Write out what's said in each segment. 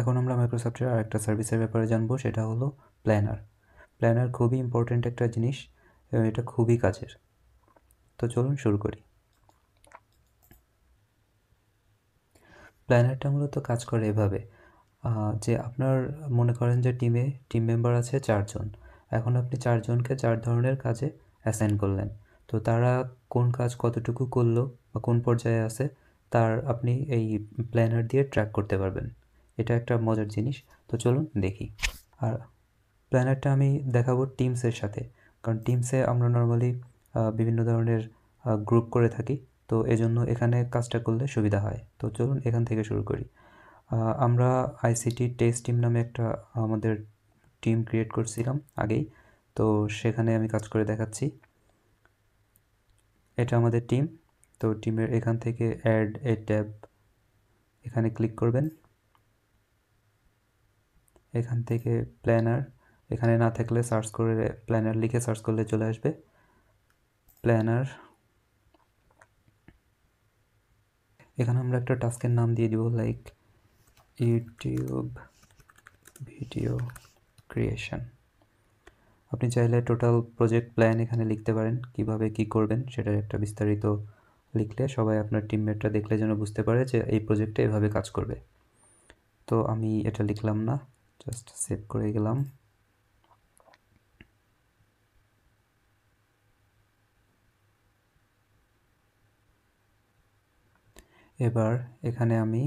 এখন আমরা মাইক্রোসফটের আরেকটা সার্ভিসের ব্যাপারে জানবো, সেটা হলো প্ল্যানার। প্ল্যানার খুবই ইম্পর্ট্যান্ট একটা জিনিস এবং এটা খুবই কাজের। তো চলুন শুরু করি। প্ল্যানারটা মূলত কাজ করে এভাবে যে আপনার মনে করেন যে টিম মেম্বার আছে 4 জন। এখন আপনি 4 জনকে 4 ধরনের কাজে অ্যাসাইন করলেন। তো তারা কোন কাজ কতটুকু করলো বা কোন পর্যায়ে আছে তার আপনি এই প্ল্যানার দিয়ে ট্র্যাক করতে পারবেন। এটা একটা মজার জিনিস। তো চলুন দেখি। আর প্ল্যানারটা আমি দেখাবো টিমসের সাথে, কারণ টিমসে আমরা নর্মালি বিভিন্ন ধরনের গ্রুপ করে থাকি, তো এজন্য এখানে কাজটা করলে সুবিধা হয়। তো চলুন এখান থেকে শুরু করি। আমরা আইসিটি টেস্ট টিম নামে একটা আমাদের টিম ক্রিয়েট করছিলাম আগেই, তো সেখানে আমি কাজ করে দেখাচ্ছি। এটা আমাদের টিম। তো টিমের এখান থেকে অ্যাড এ ট্যাব এখানে ক্লিক করবেন। এখান থেকে প্ল্যানার, এখানে না থাকলে সার্চ করে প্ল্যানার লিখে সার্চ করলে চলে আসবে প্ল্যানার। এখানে আমরা একটা টাস্কের নাম দিয়ে দিব, লাইক ইউটিউব ভিডিও ক্রিয়েশন। আপনি চাইলে টোটাল প্রজেক্ট প্ল্যান এখানে লিখতে পারেন, কিভাবে কি করবেন সেটার একটা বিস্তারিত লিখলে সবাই আপনার টিমমেটরা দেখলে যেন বুঝতে পারে যে এই প্রজেক্টে এভাবে কাজ করবে। তো আমি এটা লিখলাম না, জাস্ট সেভ করে গেলাম। এবার এখানে আমি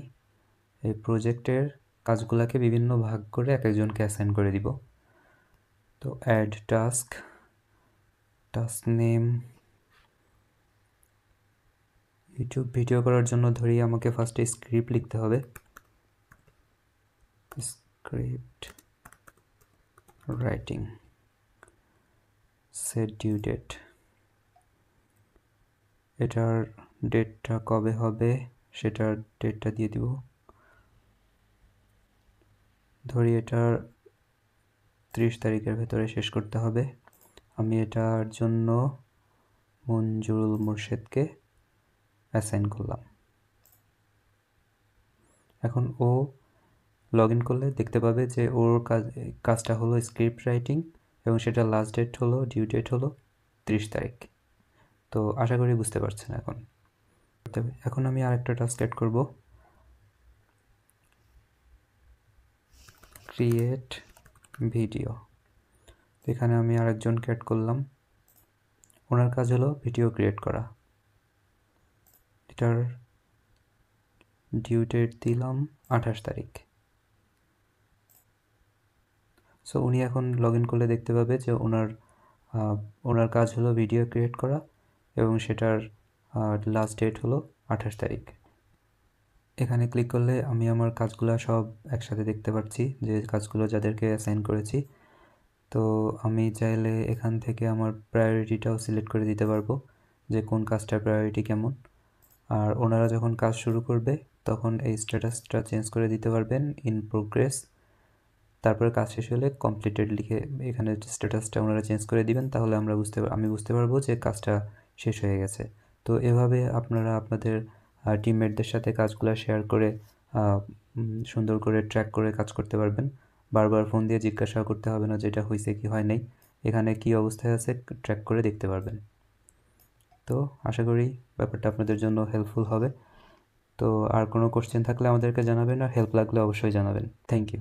এই প্রজেক্টের কাজগুলোকে বিভিন্ন ভাগ করে এক একজনকে অ্যাসাইন করে দিব। তো add task, task name, YouTube video করার জন্য ধরি আমাকে ফার্স্টে স্ক্রিপ্ট লিখতে হবে। Script writing, set due date, এটার ডেটটা কবে হবে সেটার ডেটটা দিয়ে দিব। ধরি এটার 30 তারিখের ভেতরে শেষ করতে হবে। আমি এটার জন্য মঞ্জুরুল মুর্শেদকে অ্যাসাইন করলাম। এখন ও লগ ইন করলে দেখতে পাবে যে ওর কাজটা হলো স্ক্রিপ্ট রাইটিং এবং সেটা লাস্ট ডেট হলো, ডিউ ডেট হলো 30 তারিখ। তো আশা করি বুঝতে পারছেন এখন। এখন আমি আরেকটা টাস্ক অ্যাড করব, ক্রিয়েট ভিডিও। এখানে আমি আরেকজনকে অ্যাড করলাম, ওনার কাজ হলো ভিডিও ক্রিয়েট করা। এটার ডিউ ডেট দিলাম 28 তারিখ। সো উনি এখন লগ ইন করলে দেখতে পাবে যে ওনার কাজ হলো ভিডিও ক্রিয়েট করা এবং সেটার লাস্ট ডেট হলো 28 তারিখ। এখানে ক্লিক করলে আমি আমার কাজগুলো সব একসাথে দেখতে পাচ্ছি, যে কাজগুলো যাদেরকে অ্যাসাইন করেছি। তো আমি চাইলে এখান থেকে আমার প্রায়োরিটিটাও সিলেক্ট করে দিতে পারবো যে কোন কাজটার প্রায়োরিটি কেমন। আর ওনারা যখন কাজ শুরু করবে তখন এই স্ট্যাটাসটা চেঞ্জ করে দিতে পারবেন, ইন প্রোগ্রেস। তারপরে কাজ শেষ হলে কমপ্লিটেড লিখে এখানে স্ট্যাটাসটা ওনারা চেঞ্জ করে দিবেন, তাহলে আমি বুঝতে পারবো যে কাজটা শেষ হয়ে গেছে। তো এভাবে আপনারা আপনাদের টিমমেটদের সাথে কাজগুলো শেয়ার করে সুন্দর করে ট্র্যাক করে কাজ করতে পারবেন। বারবার ফোন দিয়ে জিজ্ঞাসা করতে হবে না যেটা হয়েছে কি হয় নাই, এখানে কি অবস্থায় আছে ট্র্যাক করে দেখতে পারবেন। তো আশা করি ব্যাপারটা আপনাদের জন্য হেল্পফুল হবে। তো আর কোনো কোশ্চেন থাকলে আমাদেরকে জানাবেন, আর হেল্প লাগলে অবশ্যই জানাবেন। Thank you.